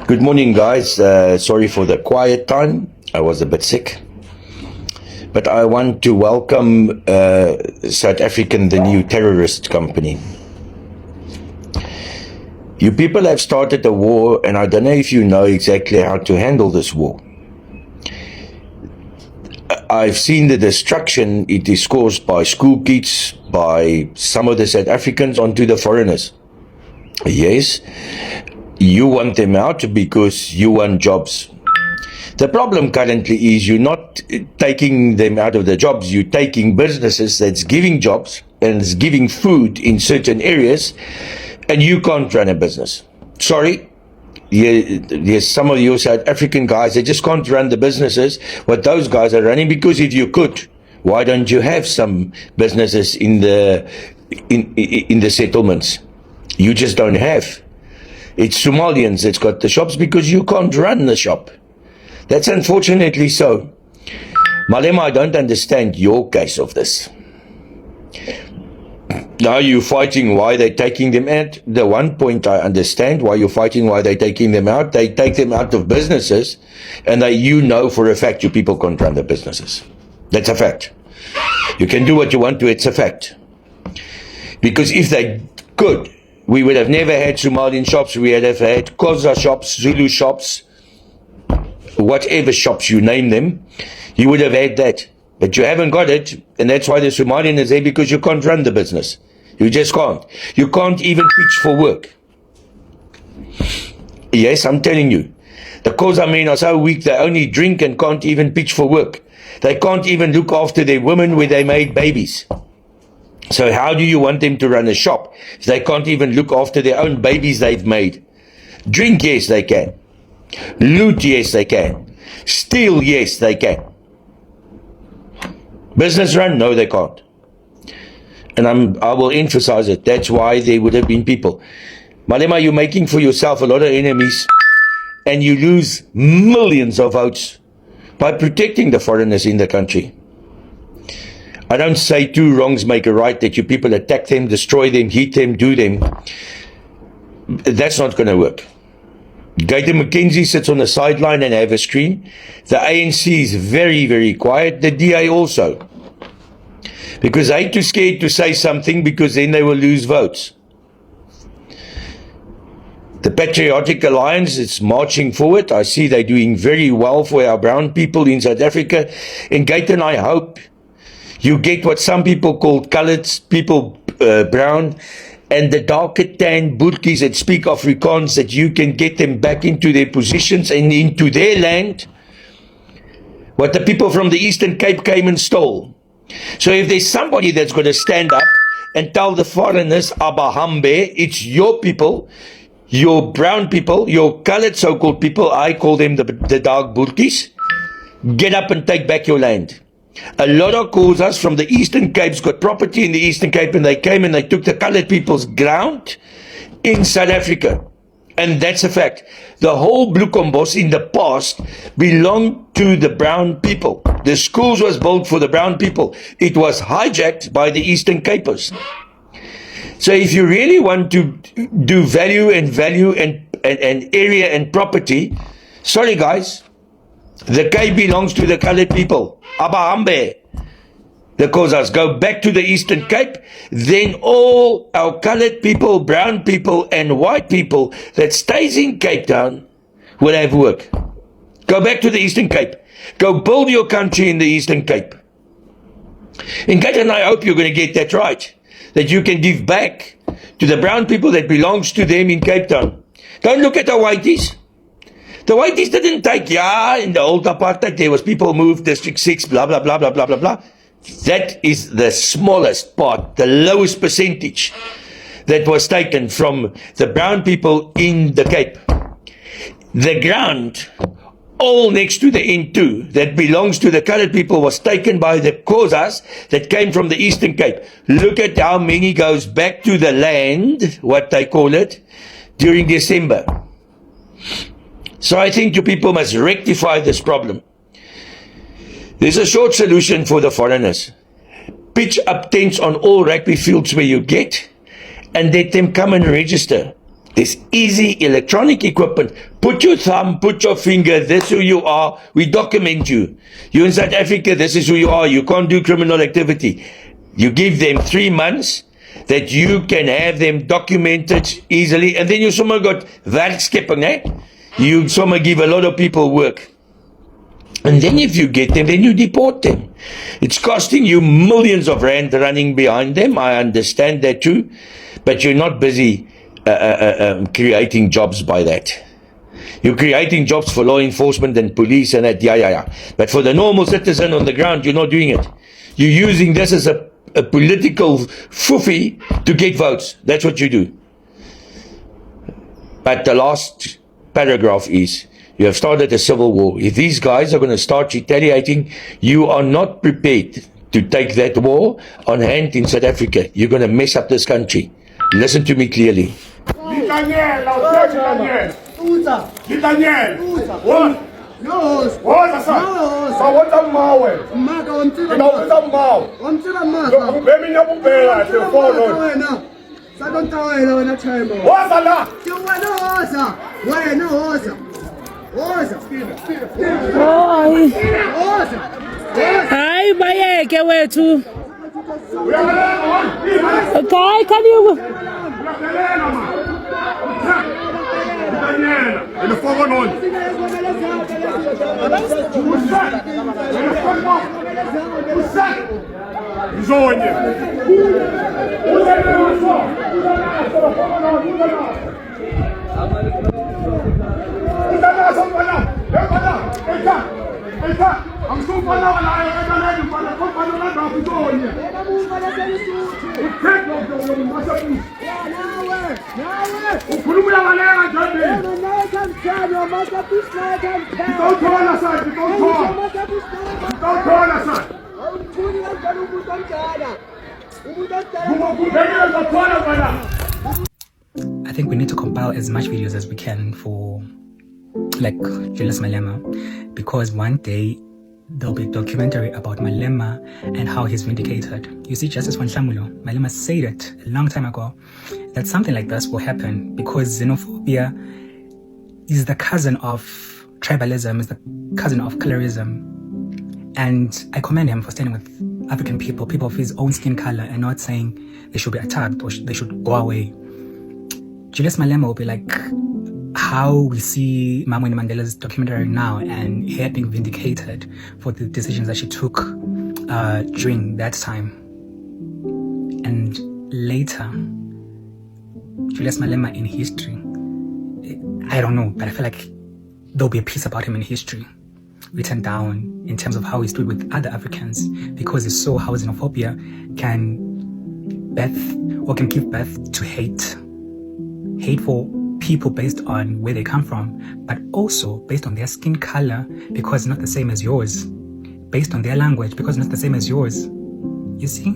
Good morning, guys. Sorry for the quiet time. I was a bit sick. But I want to welcome South African, the new terrorist company. You people have started a war, and I don't know if you know exactly how to handle this war. I've seen the destruction it is caused by school kids, by some of the South Africans onto the foreigners. Yes, you want them out because you want jobs. The problem currently is you're not taking them out of the jobs, you're taking businesses that's giving jobs and is giving food in certain areas, and you can't run a business. Sorry, there's some of you South African guys, they just can't run the businesses what those guys are running, because if you could, why don't you have some businesses in the settlements? You just don't have. It's Somalians that's got the shops because you can't run the shop. That's unfortunately so. Malema, I don't understand your case of this. Now you're fighting why they're taking them out. The one point I understand why you're fighting why they're taking them out. They take them out of businesses, and you know for a fact you people can't run the businesses. That's a fact. You can do what you want to, it's a fact. Because if they could, we would have never had Somalian shops, we would have had Xhosa shops, Zulu shops, whatever shops you name them, you would have had that. But you haven't got it, and that's why the Somalian is there, because you can't run the business. You just can't. You can't even pitch for work. Yes, I'm telling you. The Xhosa men are so weak, they only drink and can't even pitch for work. They can't even look after their women where they made babies. So how do you want them to run a shop if they can't even look after their own babies they've made? Drink, yes, they can. Loot, yes, they can. Steal, yes, they can. Business run? No, they can't. And I will emphasize it. That's why there would have been people. Malema, you're making for yourself a lot of enemies, and you lose millions of votes by protecting the foreigners in the country. I don't say two wrongs make a right, that you people attack them, destroy them, hit them, do them. That's not going to work. Gayton McKenzie sits on the sideline and have a screen. The ANC is very, very quiet. The DA also. Because they're too scared to say something, because then they will lose votes. The Patriotic Alliance is marching forward. I see they're doing very well for our brown people in South Africa. And Gayton, I hope you get what some people call colored people, brown, and the darker tan Boertjies that speak Afrikaans, that you can get them back into their positions and into their land, what the people from the Eastern Cape came and stole. So if there's somebody that's going to stand up and tell the foreigners, Abahambe, it's your people, your brown people, your colored so-called people, I call them the dark Boertjies, get up and take back your land. A lot of Xhosas from the Eastern Cape's got property in the Eastern Cape, and they came and they took the colored people's ground in South Africa. And that's a fact. The whole Bloemkombos in the past belonged to the brown people. The schools was built for the brown people. It was hijacked by the Eastern Capers. So if you really want to do value and area and property, sorry guys, the Cape belongs to the colored people. Abahambe. The Xhosas go back to the Eastern Cape, then all our colored people, brown people, and white people that stays in Cape Town will have work. Go back to the Eastern Cape. Go build your country in the Eastern Cape. In Cape Town, I hope you're going to get that right. That you can give back to the brown people that belongs to them in Cape Town. Don't look at the whiteys. The whiteys didn't take, in the old apartheid, there was people moved, District 6, blah, blah, blah, blah, blah, blah, blah. That is the smallest part, the lowest percentage that was taken from the brown people in the Cape. The ground, all next to the N2, that belongs to the colored people, was taken by the Xhosas that came from the Eastern Cape. Look at how many goes back to the land, what they call it, during December. So I think you people must rectify this problem. There's a short solution for the foreigners. Pitch up tents on all rugby fields where you get, and let them come and register. There's easy electronic equipment. Put your thumb, put your finger, this is who you are. We document you. You're in South Africa, this is who you are. You can't do criminal activity. You give them 3 months that you can have them documented easily. And then you somewhere got werkskepping, eh? You somewhere give a lot of people work. And then if you get them, then you deport them. It's costing you millions of rand running behind them. I understand that too. But you're not busy creating jobs by that. You're creating jobs for law enforcement and police and that, yeah. But for the normal citizen on the ground, you're not doing it. You're using this as a political foofy to get votes. That's what you do. But the last paragraph is, you have started a civil war. If these guys are going to start retaliating, you are not prepared to take that war on hand in South Africa. You're going to mess up this country. Listen to me clearly. Hayi bayeke wethu. Hayi kaniwe. I think we need to compile as much videos as we can for like Julius Malema, because one day there'll be a documentary about Malema and how he's vindicated. You see, Justice Wanhlamulo, Malema said it a long time ago that something like this will happen because xenophobia is the cousin of tribalism, is the cousin of colorism. And I commend him for standing with African people, people of his own skin color, and not saying they should be attacked or they should go away. Julius Malema will be like how we see Mamweni Mandela's documentary now, and her being vindicated for the decisions that she took during that time. And later, Julius Malema in history, I don't know, but I feel like there'll be a piece about him in history written down in terms of how he stood with other Africans, because he saw how xenophobia can give birth to hate for people based on where they come from, but also based on their skin color, because it's not the same as yours, based on their language, because it's not the same as yours. You see?